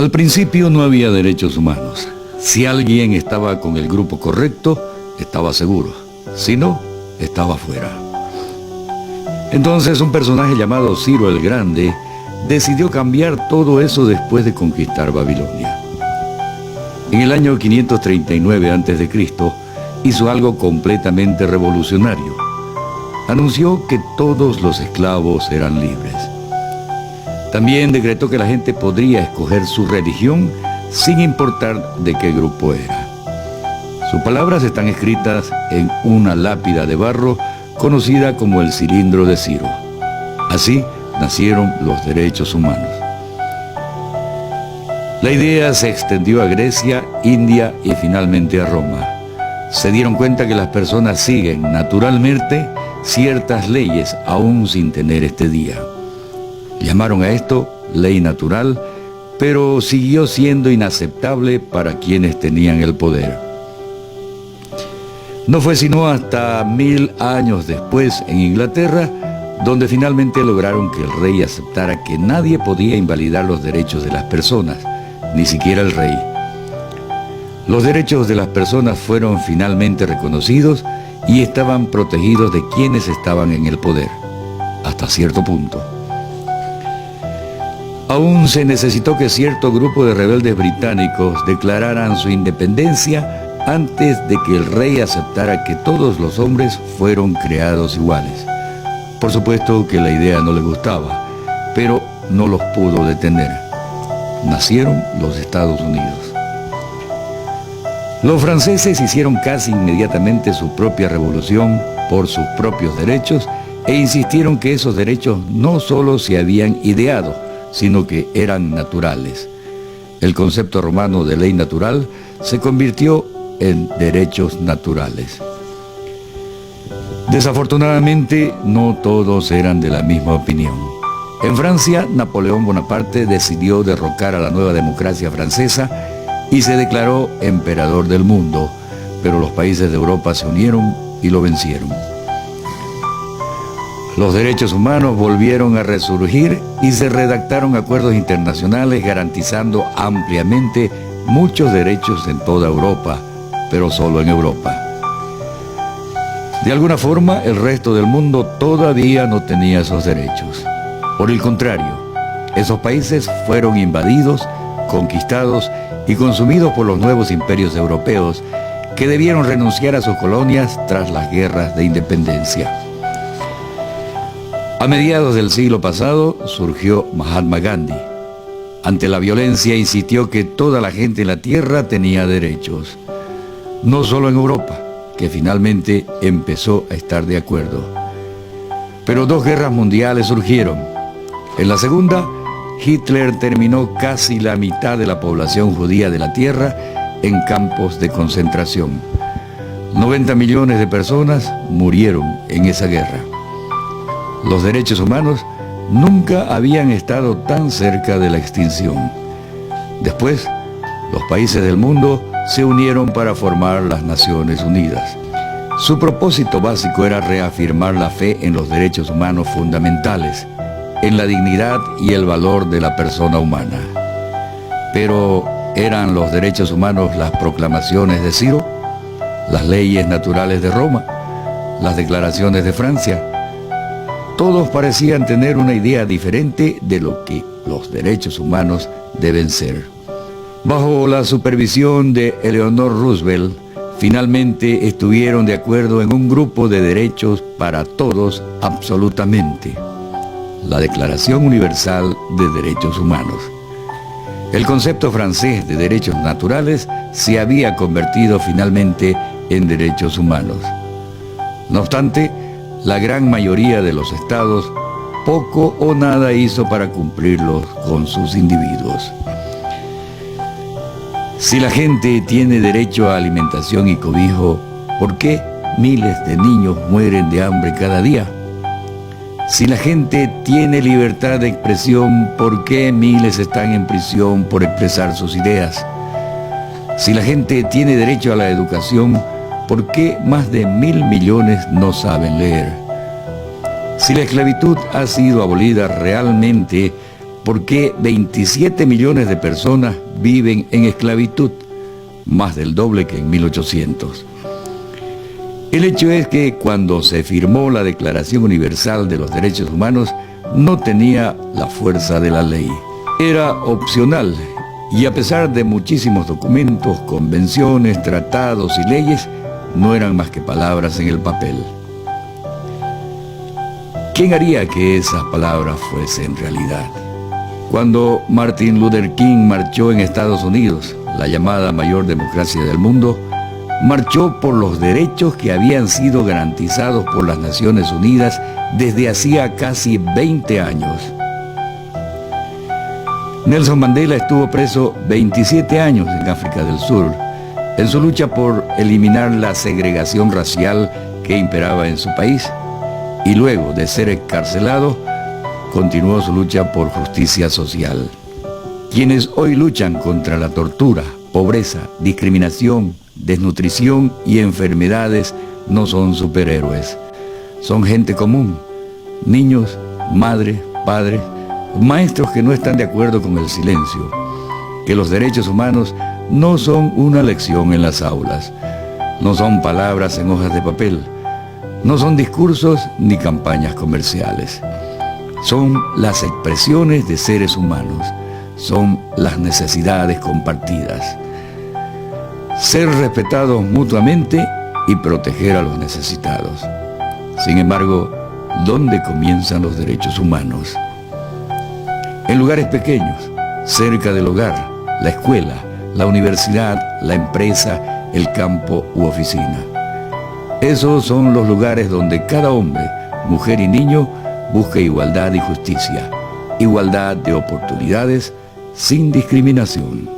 Al principio no había derechos humanos. Si alguien estaba con el grupo correcto, estaba seguro. Si no, estaba fuera. Entonces un personaje llamado Ciro el Grande decidió cambiar todo eso después de conquistar Babilonia. En el año 539 a.C. hizo algo completamente revolucionario. Anunció que todos los esclavos eran libres. También decretó que la gente podría escoger su religión sin importar de qué grupo era. Sus palabras están escritas en una lápida de barro conocida como el cilindro de Ciro. Así nacieron los derechos humanos. La idea se extendió a Grecia, India y finalmente a Roma. Se dieron cuenta que las personas siguen naturalmente ciertas leyes aún sin tener este día. Llamaron a esto ley natural, pero siguió siendo inaceptable para quienes tenían el poder. No fue sino hasta 1000 años después en Inglaterra donde finalmente lograron que el rey aceptara que nadie podía invalidar los derechos de las personas, ni siquiera el rey. Los derechos de las personas fueron finalmente reconocidos y estaban protegidos de quienes estaban en el poder, hasta cierto punto. Aún se necesitó que cierto grupo de rebeldes británicos declararan su independencia antes de que el rey aceptara que todos los hombres fueron creados iguales. Por supuesto que la idea no le gustaba, pero no los pudo detener. Nacieron los Estados Unidos. Los franceses hicieron casi inmediatamente su propia revolución por sus propios derechos e insistieron que esos derechos no solo se habían ideado, sino que eran naturales. El concepto romano de ley natural se convirtió en derechos naturales. Desafortunadamente, no todos eran de la misma opinión. En Francia, Napoleón Bonaparte decidió derrocar a la nueva democracia francesa y se declaró emperador del mundo, pero los países de Europa se unieron y lo vencieron. Los derechos humanos volvieron a resurgir y se redactaron acuerdos internacionales garantizando ampliamente muchos derechos en toda Europa, pero solo en Europa. De alguna forma, el resto del mundo todavía no tenía esos derechos. Por el contrario, esos países fueron invadidos, conquistados y consumidos por los nuevos imperios europeos que debieron renunciar a sus colonias tras las guerras de independencia. A mediados del siglo pasado surgió Mahatma Gandhi. Ante la violencia insistió que toda la gente en la tierra tenía derechos. No solo en Europa, que finalmente empezó a estar de acuerdo. Pero dos guerras mundiales surgieron. En la segunda, Hitler terminó casi la mitad de la población judía de la tierra en campos de concentración. 90 millones de personas murieron en esa guerra. Los derechos humanos nunca habían estado tan cerca de la extinción. Después, los países del mundo se unieron para formar las Naciones Unidas. Su propósito básico era reafirmar la fe en los derechos humanos fundamentales, en la dignidad y el valor de la persona humana. Pero, ¿eran los derechos humanos las proclamaciones de Ciro? ¿Las leyes naturales de Roma? ¿Las declaraciones de Francia? Todos parecían tener una idea diferente de lo que los derechos humanos deben ser. Bajo la supervisión de Eleanor Roosevelt, finalmente estuvieron de acuerdo en un grupo de derechos para todos absolutamente: la Declaración Universal de Derechos Humanos. El concepto francés de derechos naturales se había convertido finalmente en derechos humanos. No obstante, la gran mayoría de los estados poco o nada hizo para cumplirlos con sus individuos. Si la gente tiene derecho a alimentación y cobijo, ¿por qué miles de niños mueren de hambre cada día? Si la gente tiene libertad de expresión, ¿por qué miles están en prisión por expresar sus ideas? Si la gente tiene derecho a la educación, ¿por qué más de 1.000 millones no saben leer? Si la esclavitud ha sido abolida realmente, ¿Por qué 27 millones de personas viven en esclavitud? Más del doble que en 1800. El hecho es que cuando se firmó la Declaración Universal de los Derechos Humanos, no tenía la fuerza de la ley. Era opcional y a pesar de muchísimos documentos, convenciones, tratados y leyes, no eran más que palabras en el papel. ¿Quién haría que esas palabras fuesen realidad? Cuando Martin Luther King marchó en Estados Unidos, la llamada mayor democracia del mundo, marchó por los derechos que habían sido garantizados por las Naciones Unidas desde hacía casi 20 años. Nelson Mandela estuvo preso 27 años en África del Sur, en su lucha por eliminar la segregación racial que imperaba en su país, y luego de ser encarcelado, continuó su lucha por justicia social. Quienes hoy luchan contra la tortura, pobreza, discriminación, desnutrición y enfermedades no son superhéroes. Son gente común, niños, madres, padres, maestros que no están de acuerdo con el silencio, que los derechos humanos no son una lección en las aulas, no son palabras en hojas de papel, no son discursos ni campañas comerciales. Son las expresiones de seres humanos, son las necesidades compartidas. Ser respetados mutuamente y proteger a los necesitados. Sin embargo, ¿dónde comienzan los derechos humanos? En lugares pequeños, cerca del hogar, la escuela, la universidad, la empresa, el campo u oficina. Esos son los lugares donde cada hombre, mujer y niño busca igualdad y justicia, igualdad de oportunidades sin discriminación.